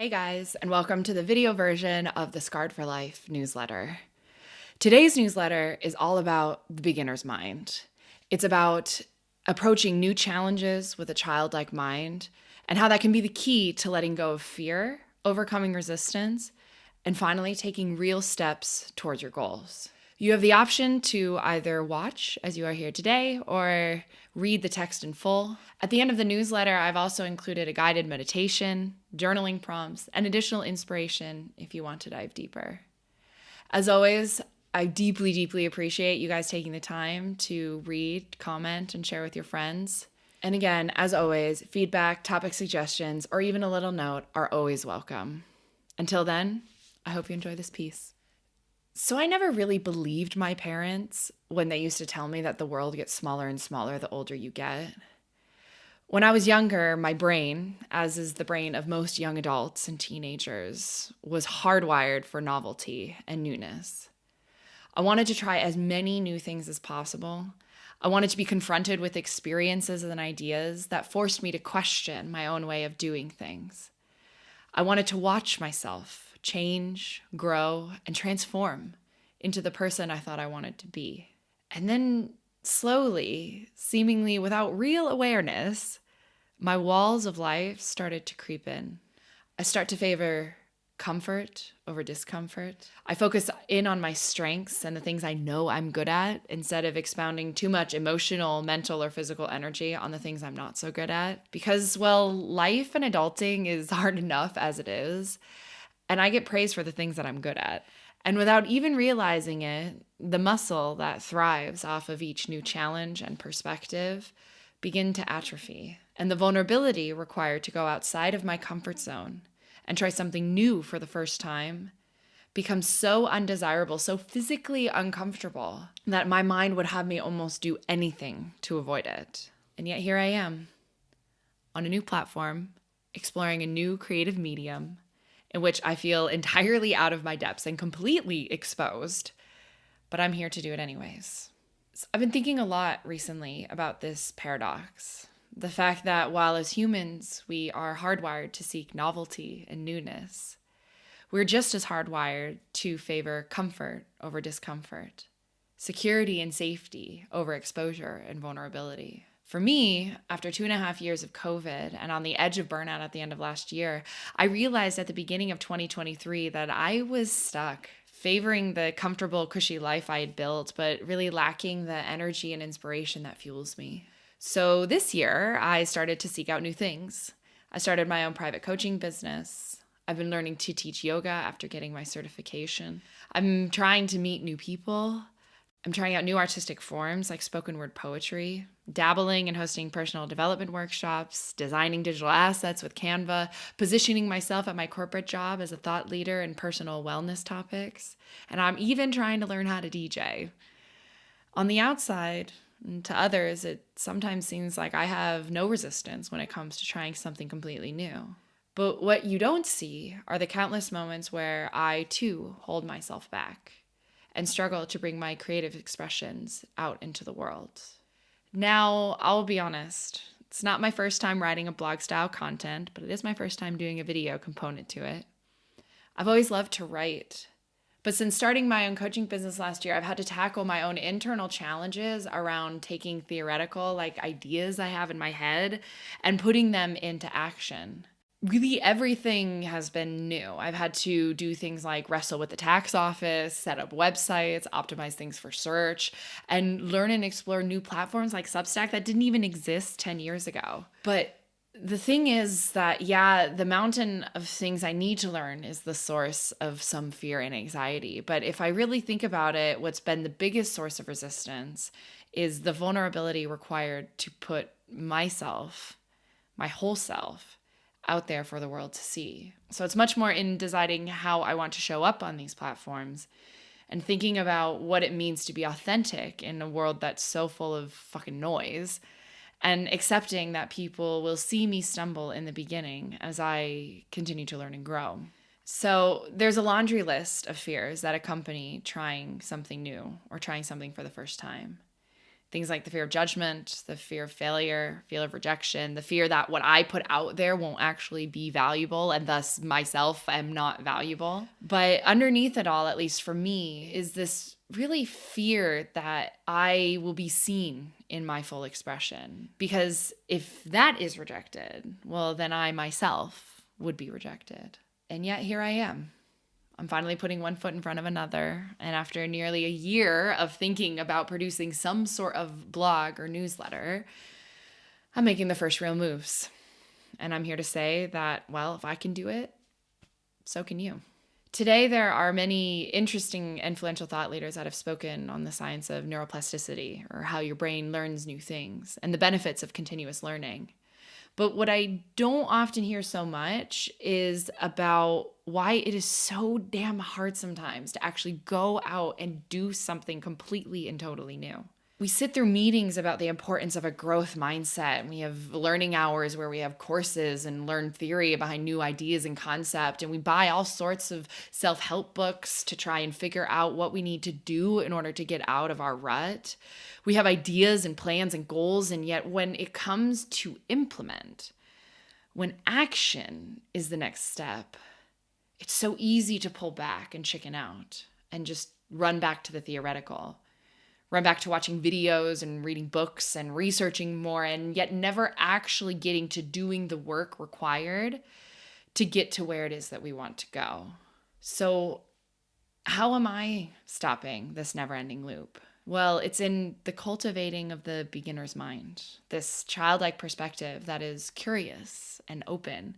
Hey guys, and welcome to the video version of the Scarred For Life newsletter. Today's newsletter is all about the beginner's mind. It's about approaching new challenges with a childlike mind and how that can be the key to letting go of fear, overcoming resistance, and finally taking real steps towards your goals. You have the option to either watch as you are here today or read the text in full. At the end of the newsletter, I've also included a guided meditation, journaling prompts, and additional inspiration if you want to dive deeper. As always, I deeply, deeply appreciate you guys taking the time to read, comment, and share with your friends. And again, as always, feedback, topic suggestions, or even a little note are always welcome. Until then, I hope you enjoy this piece. So I never really believed my parents when they used to tell me that the world gets smaller and smaller the older you get. When I was younger, my brain, as is the brain of most young adults and teenagers, was hardwired for novelty and newness. I wanted to try as many new things as possible. I wanted to be confronted with experiences and ideas that forced me to question my own way of doing things. I wanted to watch myself change, grow, and transform into the person I thought I wanted to be. And then slowly, seemingly without real awareness, my walls of life started to creep in. I start to favor comfort over discomfort. I focus in on my strengths and the things I know I'm good at instead of expounding too much emotional, mental, or physical energy on the things I'm not so good at. Because, well, life and adulting is hard enough as it is. And I get praised for the things that I'm good at. And without even realizing it, the muscle that thrives off of each new challenge and perspective begin to atrophy. And the vulnerability required to go outside of my comfort zone and try something new for the first time becomes so undesirable, so physically uncomfortable, that my mind would have me almost do anything to avoid it. And yet here I am, on a new platform, exploring a new creative medium, in which I feel entirely out of my depths and completely exposed, but I'm here to do it anyways. So I've been thinking a lot recently about this paradox. The fact that while as humans, we are hardwired to seek novelty and newness, we're just as hardwired to favor comfort over discomfort, security and safety over exposure and vulnerability. For me, after 2.5 years of COVID and on the edge of burnout at the end of last year, I realized at the beginning of 2023 that I was stuck, favoring the comfortable, cushy life I had built, but really lacking the energy and inspiration that fuels me. So this year, I started to seek out new things. I started my own private coaching business. I've been learning to teach yoga after getting my certification. I'm trying to meet new people. I'm trying out new artistic forms like spoken word poetry, dabbling and hosting personal development workshops, designing digital assets with Canva, positioning myself at my corporate job as a thought leader in personal wellness topics, and I'm even trying to learn how to DJ. On the outside, and to others, it sometimes seems like I have no resistance when it comes to trying something completely new. But what you don't see are the countless moments where I, too, hold myself back and struggle to bring my creative expressions out into the world. Now, I'll be honest, it's not my first time writing a blog-style content, but it is my first time doing a video component to it. I've always loved to write, but since starting my own coaching business last year, I've had to tackle my own internal challenges around taking theoretical ideas I have in my head and putting them into action. Really, everything has been new. I've had to do things like wrestle with the tax office, set up websites, optimize things for search, and learn and explore new platforms like Substack that didn't even exist 10 years ago. But the thing is that, the mountain of things I need to learn is the source of some fear and anxiety. But if I really think about it, what's been the biggest source of resistance is the vulnerability required to put myself, my whole self, out there for the world to see. So it's much more in deciding how I want to show up on these platforms and thinking about what it means to be authentic in a world that's so full of fucking noise, and accepting that people will see me stumble in the beginning as I continue to learn and grow. So there's a laundry list of fears that accompany trying something new or trying something for the first time. Things like the fear of judgment, the fear of failure, fear of rejection, the fear that what I put out there won't actually be valuable and thus myself am not valuable. But underneath it all, at least for me, is this really fear that I will be seen in my full expression. Because if that is rejected, well, then I myself would be rejected. And yet here I am. I'm finally putting one foot in front of another. And after nearly a year of thinking about producing some sort of blog or newsletter, I'm making the first real moves. And I'm here to say that, well, if I can do it, so can you. Today, there are many interesting, influential thought leaders that have spoken on the science of neuroplasticity, or how your brain learns new things, and the benefits of continuous learning. But what I don't often hear so much is about why it is so damn hard sometimes to actually go out and do something completely and totally new. We sit through meetings about the importance of a growth mindset, and we have learning hours where we have courses and learn theory behind new ideas and concept, and we buy all sorts of self-help books to try and figure out what we need to do in order to get out of our rut. We have ideas and plans and goals, and yet when it comes to implement, when action is the next step, it's so easy to pull back and chicken out and just run back to the theoretical. Run back to watching videos and reading books and researching more, and yet never actually getting to doing the work required to get to where it is that we want to go. So how am I stopping this never-ending loop? Well, it's in the cultivating of the beginner's mind, this childlike perspective that is curious and open,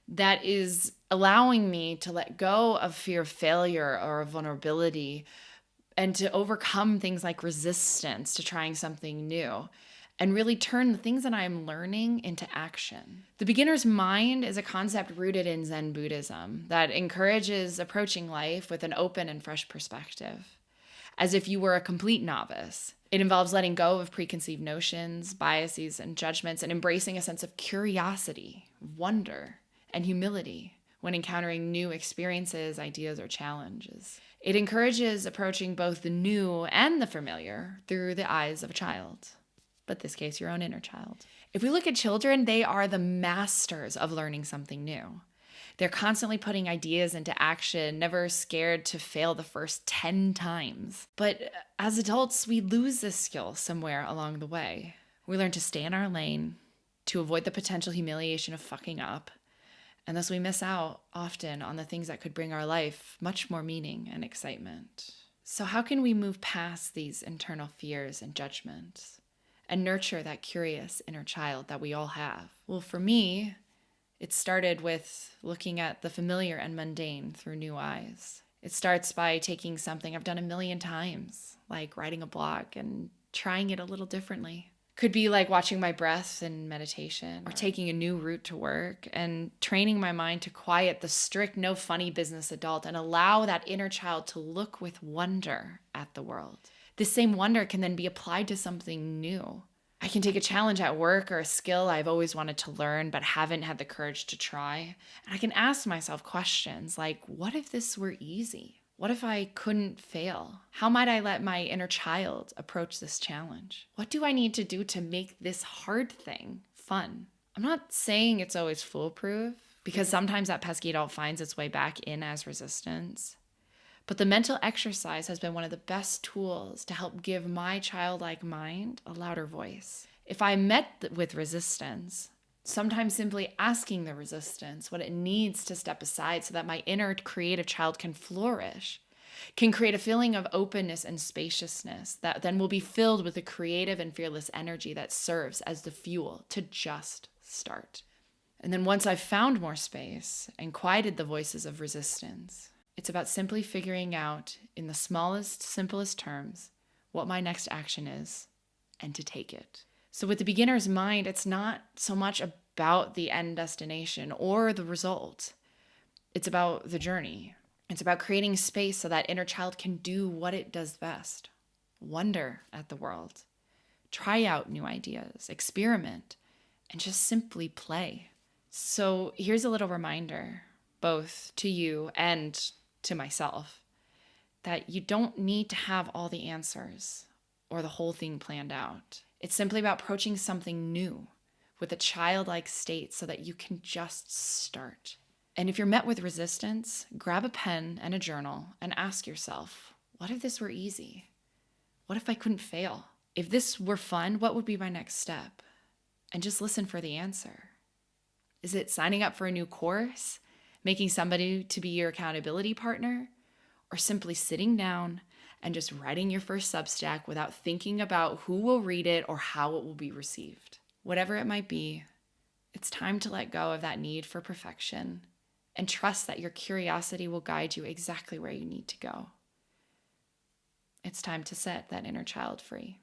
that is allowing me to let go of fear of failure or of vulnerability, and to overcome things like resistance to trying something new, and really turn the things that I'm learning into action. The beginner's mind is a concept rooted in Zen Buddhism that encourages approaching life with an open and fresh perspective, as if you were a complete novice. It involves letting go of preconceived notions, biases, and judgments, and embracing a sense of curiosity, wonder, and humility when encountering new experiences, ideas, or challenges. It encourages approaching both the new and the familiar through the eyes of a child, but in this case, your own inner child. If we look at children, they are the masters of learning something new. They're constantly putting ideas into action, never scared to fail the first 10 times. But as adults, we lose this skill somewhere along the way. We learn to stay in our lane, to avoid the potential humiliation of fucking up, and thus we miss out often on the things that could bring our life much more meaning and excitement. So how can we move past these internal fears and judgments and nurture that curious inner child that we all have? Well, for me, it started with looking at the familiar and mundane through new eyes. It starts by taking something I've done a million times, like writing a blog, and trying it a little differently. Could be like watching my breath in meditation, or taking a new route to work and training my mind to quiet the strict, no funny business adult and allow that inner child to look with wonder at the world. This same wonder can then be applied to something new. I can take a challenge at work or a skill I've always wanted to learn but haven't had the courage to try. And I can ask myself questions like, what if this were easy? What if I couldn't fail? How might I let my inner child approach this challenge? What do I need to do to make this hard thing fun? I'm not saying it's always foolproof, because sometimes that pesky adult finds its way back in as resistance. But the mental exercise has been one of the best tools to help give my childlike mind a louder voice. If I met with resistance, sometimes simply asking the resistance what it needs to step aside so that my inner creative child can flourish, can create a feeling of openness and spaciousness that then will be filled with a creative and fearless energy that serves as the fuel to just start. And then once I've found more space and quieted the voices of resistance, it's about simply figuring out in the smallest, simplest terms what my next action is and to take it. So with the beginner's mind, it's not so much about the end destination or the result. It's about the journey. It's about creating space so that inner child can do what it does best. Wonder at the world. Try out new ideas. Experiment. And just simply play. So here's a little reminder, both to you and to myself, that you don't need to have all the answers or the whole thing planned out. It's simply about approaching something new with a childlike state so that you can just start. And if you're met with resistance, grab a pen and a journal and ask yourself, what if this were easy? What if I couldn't fail? If this were fun, what would be my next step? And just listen for the answer. Is it signing up for a new course, making somebody to be your accountability partner, or simply sitting down and just writing your first Substack without thinking about who will read it or how it will be received? Whatever it might be, it's time to let go of that need for perfection and trust that your curiosity will guide you exactly where you need to go. It's time to set that inner child free.